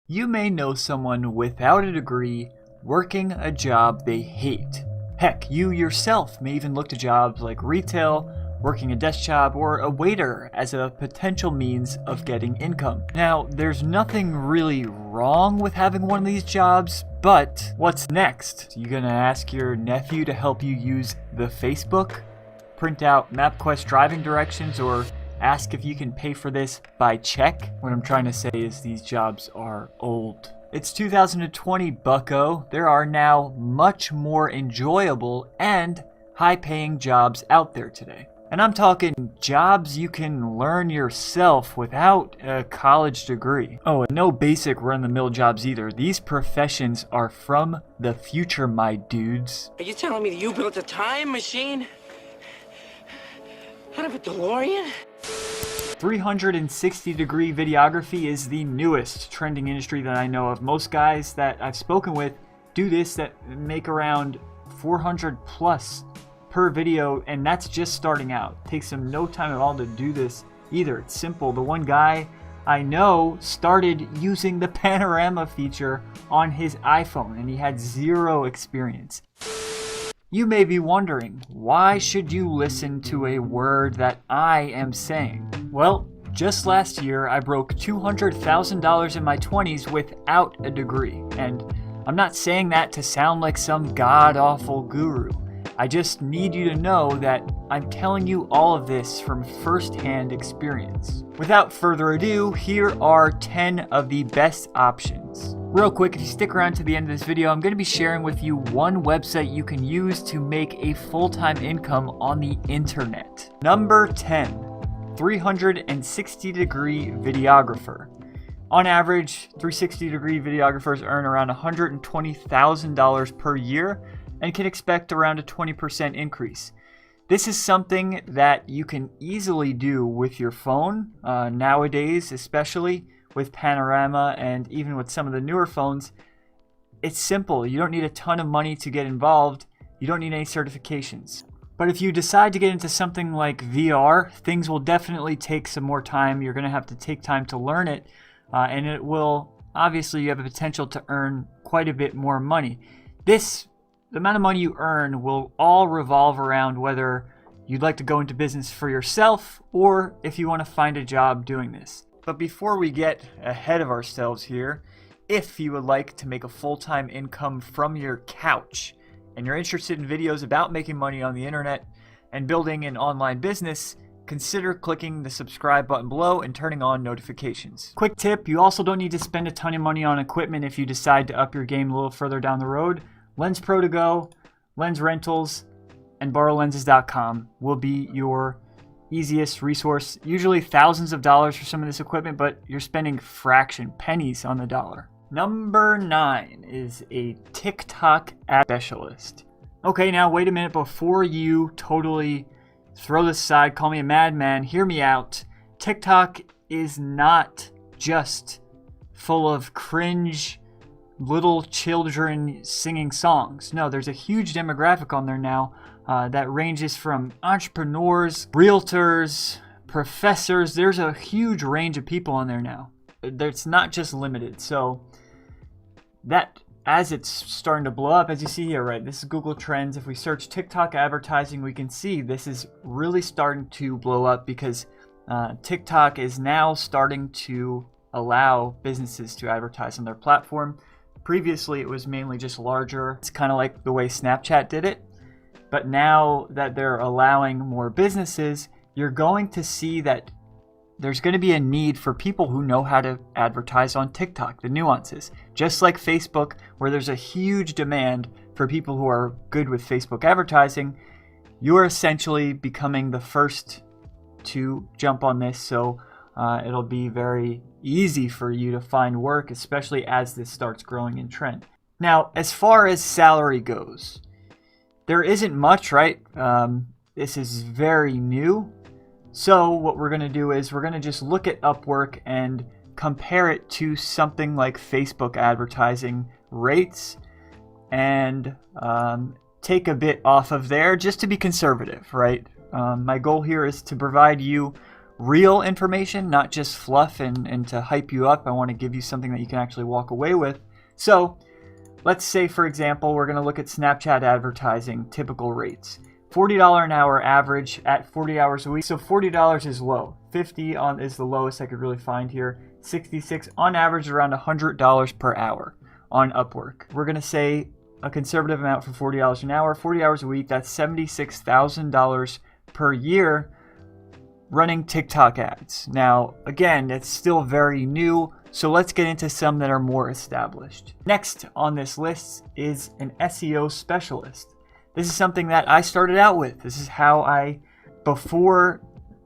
You may know someone without a degree working a job they hate. Heck, you yourself may even look to jobs like retail, working a desk job, or a waiter as a potential means of getting income. Now, there's nothing really wrong with having one of these jobs, but what's next? You gonna ask your nephew to help you use the Facebook? Print out MapQuest driving directions, or ask if you can pay for this by check? What I'm trying to say is these jobs are old. It's 2020, bucko. There are now much more enjoyable and high-paying jobs out there today. And I'm talking jobs you can learn yourself without a college degree. Oh, and no basic run-of-the-mill jobs either. These professions are from the future, my dudes. Are you telling me that you built a time machine out of a DeLorean? 360-degree videography is the newest trending industry that I know of. Most guys that I've spoken with do this that make around 400 plus per video, and that's just starting out. It takes them no time at all to do this either. It's simple. The one guy I know started using the panorama feature on his iPhone, and he had zero experience. You may be wondering, why should you listen to a word that I am saying? Well, just last year I broke $200,000 in my 20s without a degree, and I'm not saying that to sound like some god-awful guru. I just need you to know that I'm telling you all of this from first-hand experience. Without further ado, here are 10 of the best options. Real quick, if you stick around to the end of this video, I'm going to be sharing with you one website you can use to make a full-time income on the internet. Number 10, 360-degree videographer. On average, 360-degree videographers earn around $120,000 per year and can expect around a 20% increase. This is something that you can easily do with your phone nowadays, especially with Panorama and even with some of the newer phones. It's simple. You don't need a ton of money to get involved. You don't need any certifications. But if you decide to get into something like VR, things will definitely take some more time. You're going to have to take time to learn it, and it will, obviously, you have a potential to earn quite a bit more money. The amount of money you earn will all revolve around whether you'd like to go into business for yourself or if you want to find a job doing this. But before we get ahead of ourselves here, if you would like to make a full-time income from your couch and you're interested in videos about making money on the internet and building an online business, consider clicking the subscribe button below and turning on notifications. Quick tip, you also don't need to spend a ton of money on equipment if you decide to up your game a little further down the road. Lens Pro to Go, Lens Rentals, and BorrowLenses.com will be your easiest resource. Usually thousands of dollars for some of this equipment, but you're spending pennies on the dollar. Number 9 is a TikTok ad specialist. Okay, now wait a minute. Before you totally throw this aside, call me a madman, hear me out. TikTok is not just full of cringe little children singing songs. No, there's a huge demographic on there now that ranges from entrepreneurs, realtors, professors. There's a huge range of people on there now. It's not just limited. So that, as it's starting to blow up, as you see here, right, this is Google Trends. If we search TikTok advertising, we can see this is really starting to blow up because TikTok is now starting to allow businesses to advertise on their platform. Previously, it was mainly just larger. It's kind of like the way Snapchat did it. But now that they're allowing more businesses, you're going to see that there's going to be a need for people who know how to advertise on TikTok, the nuances. Just like Facebook, where there's a huge demand for people who are good with Facebook advertising, you're essentially becoming the first to jump on this. So it'll be very easy for you to find work, especially as this starts growing in trend. Now, as far as salary goes, there isn't much, right? This is very new. So what we're going to do is we're going to just look at Upwork and compare it to something like Facebook advertising rates and take a bit off of there just to be conservative, right? My goal here is to provide you real information, not just fluff and to hype you up. I want to give you something that you can actually walk away with. So let's say, for example, we're going to look at Snapchat advertising typical rates. $40 an hour average at 40 hours a week. So $40 is low. 50 is the lowest I could really find here. 66 on average, around $100 per hour on Upwork. We're going to say a conservative amount for $40 an hour, 40 hours a week. That's $76,000 per year running TikTok ads. Now, again, it's still very new, so let's get into some that are more established. Next on this list is an SEO specialist. This is something that I started out with. This is how before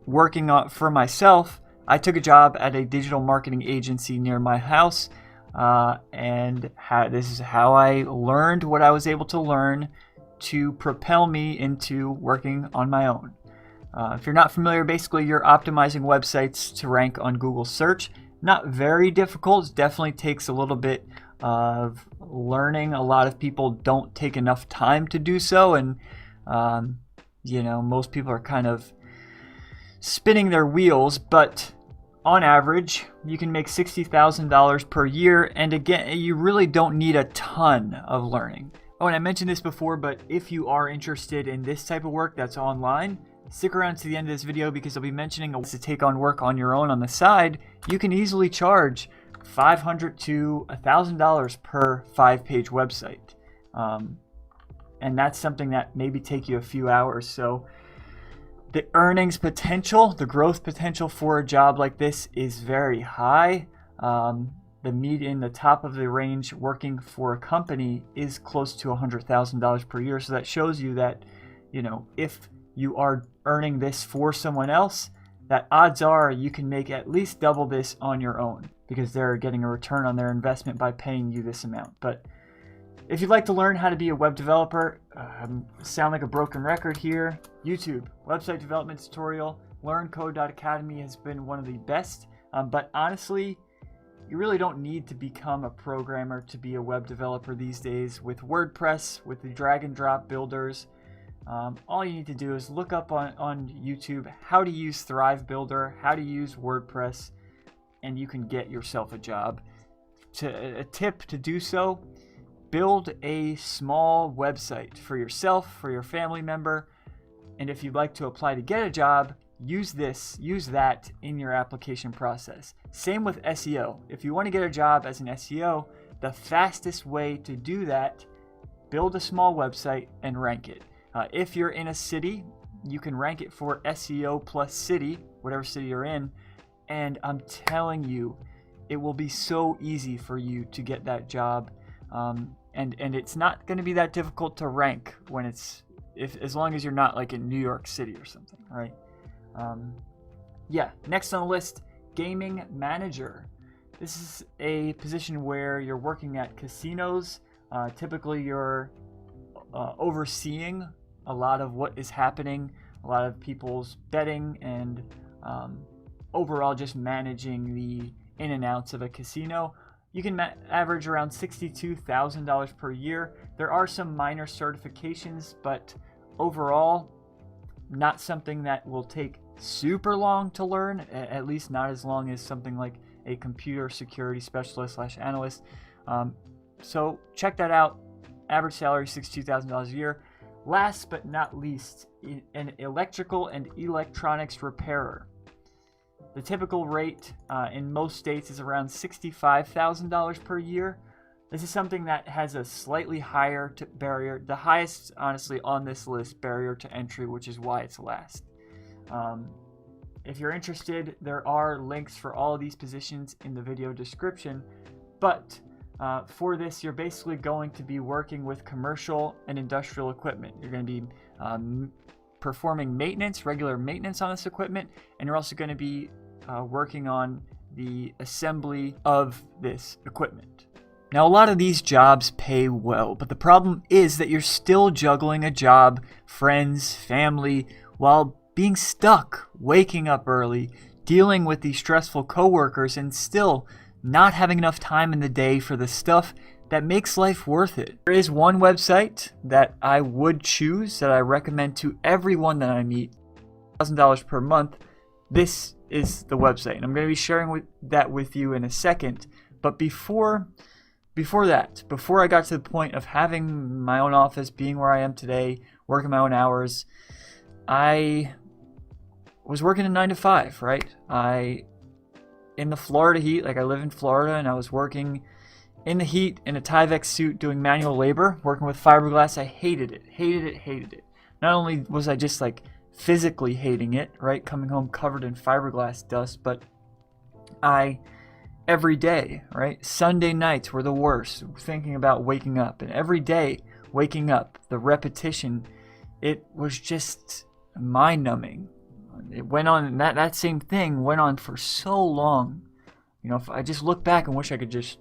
working for myself, I took a job at a digital marketing agency near my house, this is how I learned what I was able to learn to propel me into working on my own. If you're not familiar, basically you're optimizing websites to rank on Google search. Not very difficult. It definitely takes a little bit of learning. A lot of people don't take enough time to do so, and most people are kind of spinning their wheels, but on average you can make $60,000 per year, and again, you really don't need a ton of learning. Oh, and I mentioned this before, but if you are interested in this type of work that's online, stick around to the end of this video because I'll be mentioning ways to take on work on your own on the side. You can easily charge $500 to $1,000 per 5-page website. And that's something that maybe take you a few hours. So the earnings potential, the growth potential for a job like this is very high. The top of the range working for a company is close to $100,000 per year. So that shows you that, if you are earning this for someone else, that odds are you can make at least double this on your own because they're getting a return on their investment by paying you this amount. But if you'd like to learn how to be a web developer, sound like a broken record here, YouTube, website development tutorial, learncode.academy has been one of the best. But honestly, you really don't need to become a programmer to be a web developer these days. With WordPress, with the drag and drop builders, all you need to do is look up on YouTube how to use Thrive Builder, how to use WordPress, and you can get yourself a job. A tip to do so: build a small website for yourself, for your family member, and if you'd like to apply to get a job, use that in your application process. Same with SEO. If you want to get a job as an SEO, the fastest way to do that, build a small website and rank it. If you're in a city, you can rank it for SEO plus city, whatever city you're in, and I'm telling you, it will be so easy for you to get that job. And it's not going to be that difficult to rank when as long as you're not like in New York City or something, right? Next on the list, gaming manager. This is a position where you're working at casinos. Typically you're overseeing a lot of what is happening, a lot of people's betting, and overall just managing the in and outs of a casino. You can average around $62,000 per year. There are some minor certifications, but overall, not something that will take super long to learn, at least not as long as something like a computer security specialist / analyst. So check that out. Average salary $62,000 a year. Last but not least, an electrical and electronics repairer. The typical rate in most states is around $65,000 per year. This is something that has a slightly higher barrier, the highest, honestly, on this list, barrier to entry, which is why it's last. If you're interested, there are links for all of these positions in the video description, but for this, you're basically going to be working with commercial and industrial equipment. You're going to be performing maintenance, regular maintenance on this equipment, and you're also going to be working on the assembly of this equipment. Now, a lot of these jobs pay well, but the problem is that you're still juggling a job, friends, family, while being stuck, waking up early, dealing with these stressful coworkers, and still not having enough time in the day for the stuff that makes life worth it. There is one website that I would choose, that I recommend to everyone that I meet, $1,000 per month. this is the website. And I'm going to be sharing that with you in a second. But before I got to the point of having my own office, being where I am today, working my own hours, I was working a 9 to 5, right? In the Florida heat, like I live in Florida, and I was working in the heat in a Tyvek suit doing manual labor, working with fiberglass. I hated it. Not only was I just like physically hating it, right? Coming home covered in fiberglass dust, but every day, right? Sunday nights were the worst, thinking about waking up. And every day waking up, the repetition, it was just mind-numbing. It went on, that same thing went on for so long. If I just look back and wish I could just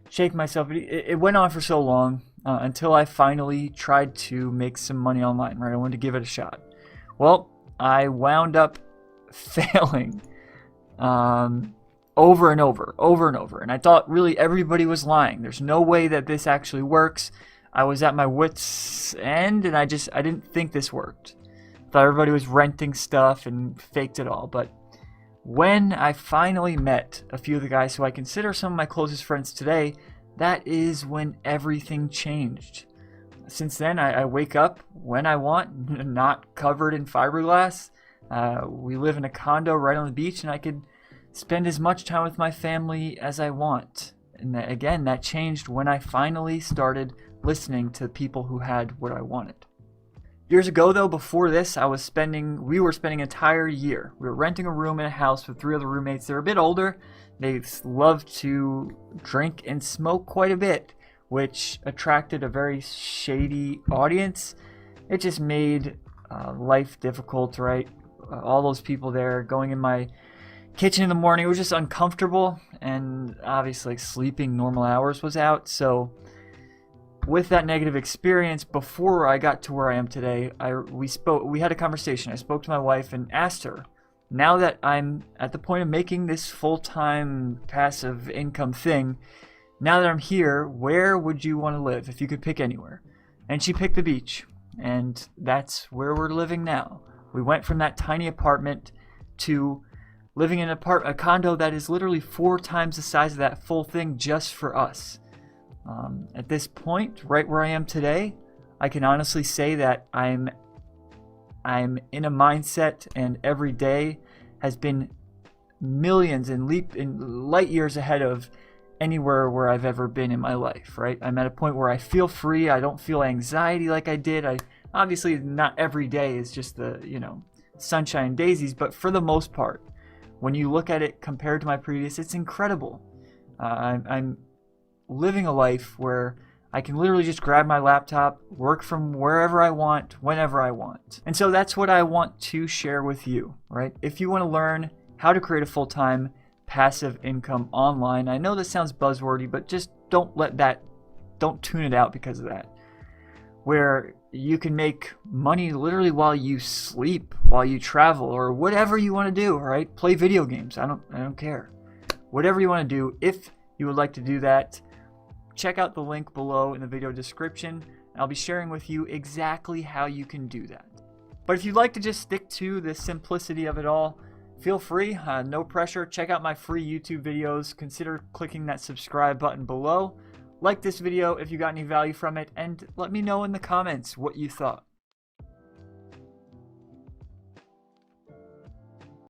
shake myself. It went on for so long until I finally tried to make some money online, right? I wanted to give it a shot. Well, I wound up failing over and over. And I thought really everybody was lying. There's no way that this actually works. I was at my wits' end, and I didn't think this worked. I thought everybody was renting stuff and faked it all. But when I finally met a few of the guys who I consider some of my closest friends today, that is when everything changed. Since then, I wake up when I want, not covered in fiberglass. We live in a condo right on the beach, and I could spend as much time with my family as I want. And that changed when I finally started listening to people who had what I wanted. Years ago, though, before this, we were spending an entire year. We were renting a room in a house with 3 other roommates. They were a bit older. They loved to drink and smoke quite a bit, which attracted a very shady audience. It just made life difficult, right? All those people there going in my kitchen in the morning, it was just uncomfortable, and obviously sleeping normal hours was out. So with that negative experience, before I got to where I am today, we had a conversation. I spoke to my wife and asked her, now that I'm at the point of making this full-time passive income thing, now that I'm here, where would you want to live if you could pick anywhere? And she picked the beach, and that's where we're living now. We went from that tiny apartment to living in a condo that is literally 4 times the size of that full thing just for us. At this point, right where I am today, I can honestly say that I'm in a mindset, and every day has been millions and light years ahead of anywhere where I've ever been in my life, right? I'm at a point where I feel free. I don't feel anxiety like I did. Obviously not every day is just the, sunshine and daisies, but for the most part, when you look at it compared to my previous, it's incredible. I'm living a life where I can literally just grab my laptop, work from wherever I want, whenever I want. And so that's what I want to share with you, right? If you want to learn how to create a full-time passive income online, I know this sounds buzzwordy, but just don't tune it out because of that. Where you can make money literally while you sleep, while you travel, or whatever you want to do, right? Play video games. I don't care. Whatever you want to do, if you would like to do that, check out the link below in the video description. I'll be sharing with you exactly how you can do that. But if you'd like to just stick to the simplicity of it all, feel free, no pressure. Check out my free YouTube videos. Consider clicking that subscribe button below. Like this video if you got any value from it, and let me know in the comments what you thought.